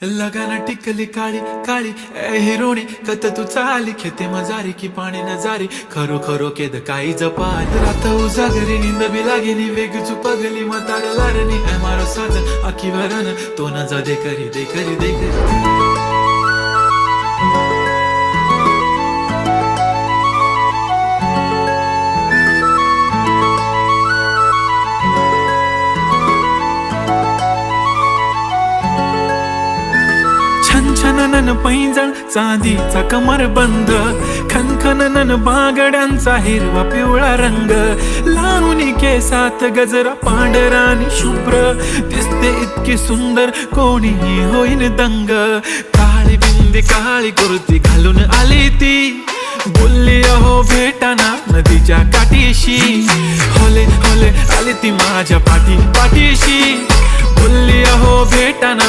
लगाना टिकली काळी काळी ए हिरोणी कत तू चाली खेते मजारी की पाणी नजारी खरो खरो केद काही जपाल रात उजागरी निंद बी लागेनी वेग चुपगली मतार लारणी ए मारो साजन आखी वरन तो न जा दे करी दे करी दे करी छनछनन पैंजण चांदीचा कमर बंद खनखनन बागड्यांचा हिरवा पिवळा रंग लावणी केसात गजरा पांढरा आणि शुभ्र दिसते इतकी सुंदर कोणीही होईन दंग काळी बिंदी काळी कुर्ती घालून आली ती बोलली अहो भेटाना नदीच्या काठीशी होले होले आली ती माझ्या पाठीशी बोलली अहो भेटाना